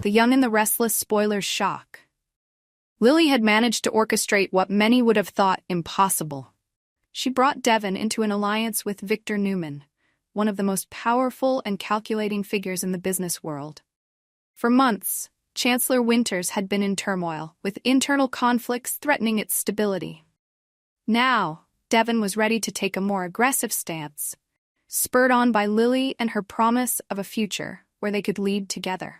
The young and the restless spoilers shock. Lily had managed to orchestrate what many would have thought impossible. She brought Devon into an alliance with Victor Newman, one of the most powerful and calculating figures in the business world. For months, Chancellor Winters had been in turmoil, with internal conflicts threatening its stability. Now, Devon was ready to take a more aggressive stance, spurred on by Lily and her promise of a future where they could lead together.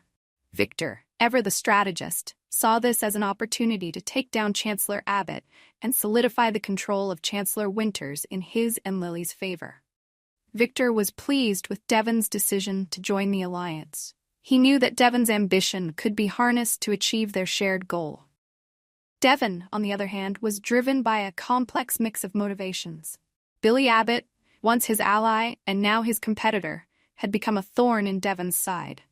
Victor, ever the strategist, saw this as an opportunity to take down Chancellor Abbott and solidify the control of Chancellor Winters in his and Lily's favor. Victor was pleased with Devon's decision to join the alliance. He knew that Devon's ambition could be harnessed to achieve their shared goal. Devon, on the other hand, was driven by a complex mix of motivations. Billy Abbott, once his ally and now his competitor, had become a thorn in Devon's side.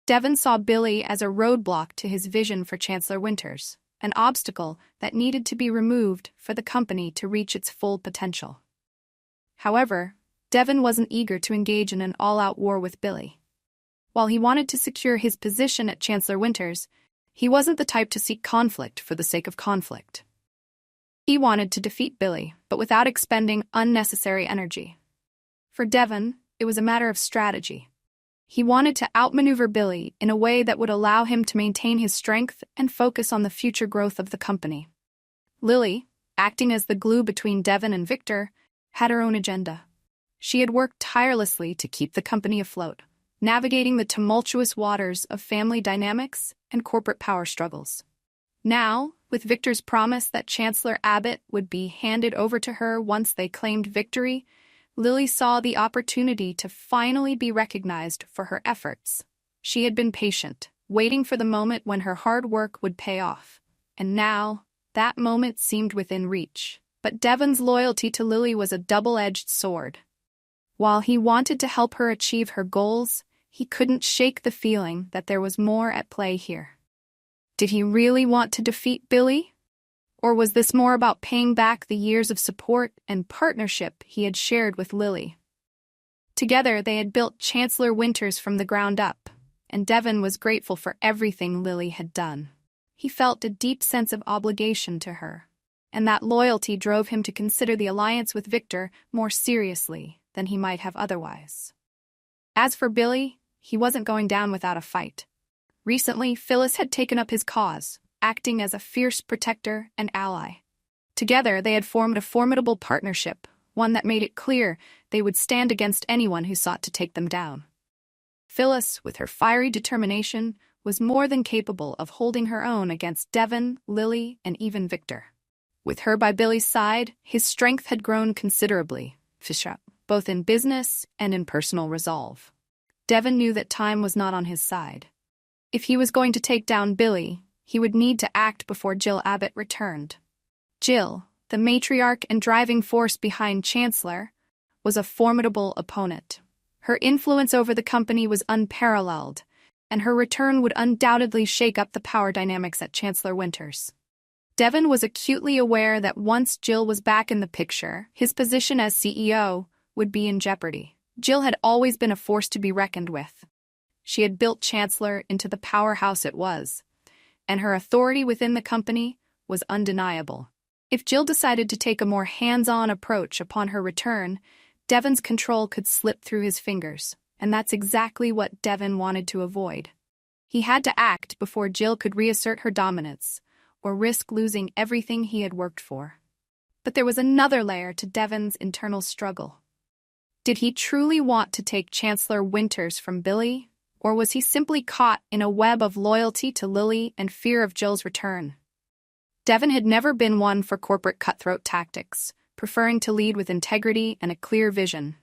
Devon saw Billy as a roadblock to his vision for Chancellor Winters, an obstacle that needed to be removed for the company to reach its full potential. However, Devon wasn't eager to engage in an all-out war with Billy. While he wanted to secure his position at Chancellor Winters, he wasn't the type to seek conflict for the sake of conflict. He wanted to defeat Billy, but without expending unnecessary energy. For Devon, it was a matter of strategy. He wanted to outmaneuver Billy in a way that would allow him to maintain his strength and focus on the future growth of the company. Lily, acting as the glue between Devon and Victor, had her own agenda. She had worked tirelessly to keep the company afloat, navigating the tumultuous waters of family dynamics and corporate power struggles. Now, with Victor's promise that Chancellor Abbott would be handed over to her once they claimed victory, Lily saw the opportunity to finally be recognized for her efforts. She had been patient, waiting for the moment when her hard work would pay off. And now, that moment seemed within reach. But Devon's loyalty to Lily was a double-edged sword. While he wanted to help her achieve her goals, he couldn't shake the feeling that there was more at play here. Did he really want to defeat Billy? Or was this more about paying back the years of support and partnership he had shared with Lily? Together, they had built Chancellor Winters from the ground up, and Devon was grateful for everything Lily had done. He felt a deep sense of obligation to her, and that loyalty drove him to consider the alliance with Victor more seriously than he might have otherwise. As for Billy, he wasn't going down without a fight. Recently, Phyllis had taken up his cause, acting as a fierce protector and ally. Together, they had formed a formidable partnership, one that made it clear they would stand against anyone who sought to take them down. Phyllis, with her fiery determination, was more than capable of holding her own against Devon, Lily, and even Victor. With her by Billy's side, his strength had grown considerably, both in business and in personal resolve. Devon knew that time was not on his side. If he was going to take down Billy, he would need to act before Jill Abbott returned. Jill, the matriarch and driving force behind Chancellor, was a formidable opponent. Her influence over the company was unparalleled, and her return would undoubtedly shake up the power dynamics at Chancellor Winters. Devon was acutely aware that once Jill was back in the picture, his position as CEO would be in jeopardy. Jill had always been a force to be reckoned with. She had built Chancellor into the powerhouse it was, and her authority within the company was undeniable. If Jill decided to take a more hands-on approach upon her return, Devon's control could slip through his fingers, and that's exactly what Devon wanted to avoid. He had to act before Jill could reassert her dominance, or risk losing everything he had worked for. But there was another layer to Devon's internal struggle. Did he truly want to take Chancellor Winters from Billy, or was he simply caught in a web of loyalty to Lily and fear of Jill's return? Devon had never been one for corporate cutthroat tactics, preferring to lead with integrity and a clear vision.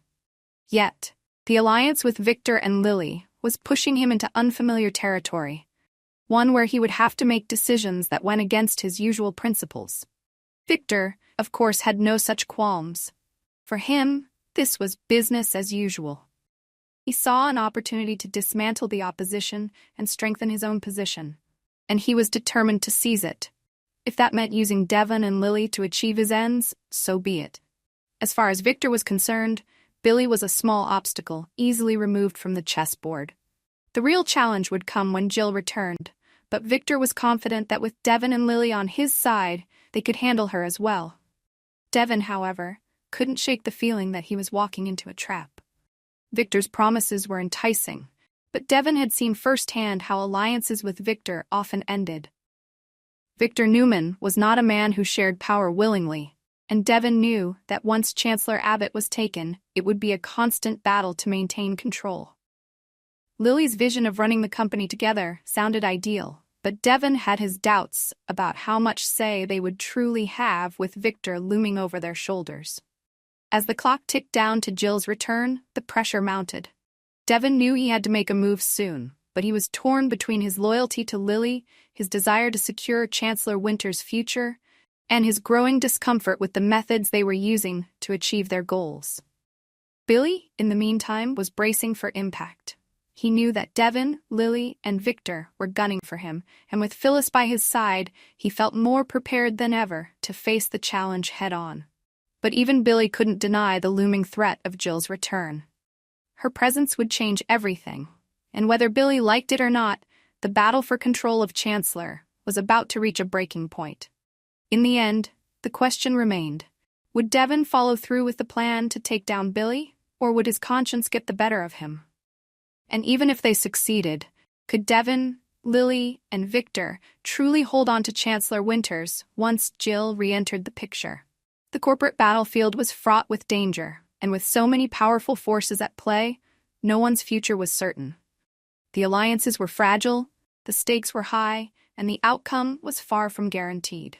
Yet, the alliance with Victor and Lily was pushing him into unfamiliar territory, one where he would have to make decisions that went against his usual principles. Victor, of course, had no such qualms. For him, this was business as usual. He saw an opportunity to dismantle the opposition and strengthen his own position, and he was determined to seize it. If that meant using Devon and Lily to achieve his ends, so be it. As far as Victor was concerned, Billy was a small obstacle, easily removed from the chessboard. The real challenge would come when Jill returned, but Victor was confident that with Devon and Lily on his side, they could handle her as well. Devon, however, couldn't shake the feeling that he was walking into a trap. Victor's promises were enticing, but Devon had seen firsthand how alliances with Victor often ended. Victor Newman was not a man who shared power willingly, and Devon knew that once Chancellor Abbott was taken, it would be a constant battle to maintain control. Lily's vision of running the company together sounded ideal, but Devon had his doubts about how much say they would truly have with Victor looming over their shoulders. As the clock ticked down to Jill's return, the pressure mounted. Devon knew he had to make a move soon, but he was torn between his loyalty to Lily, his desire to secure Chancellor Winter's future, and his growing discomfort with the methods they were using to achieve their goals. Billy, in the meantime, was bracing for impact. He knew that Devon, Lily, and Victor were gunning for him, and with Phyllis by his side, he felt more prepared than ever to face the challenge head-on. But even Billy couldn't deny the looming threat of Jill's return. Her presence would change everything, and whether Billy liked it or not, the battle for control of Chancellor was about to reach a breaking point. In the end, the question remained, would Devon follow through with the plan to take down Billy, or would his conscience get the better of him? And even if they succeeded, could Devon, Lily, and Victor truly hold on to Chancellor Winters once Jill re-entered the picture? The corporate battlefield was fraught with danger, and with so many powerful forces at play, no one's future was certain. The alliances were fragile, the stakes were high, and the outcome was far from guaranteed.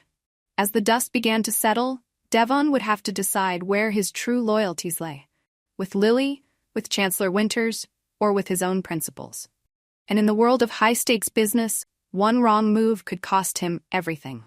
As the dust began to settle, Devon would have to decide where his true loyalties lay: with Lily, with Chancellor Winters, or with his own principles. And in the world of high-stakes business, one wrong move could cost him everything.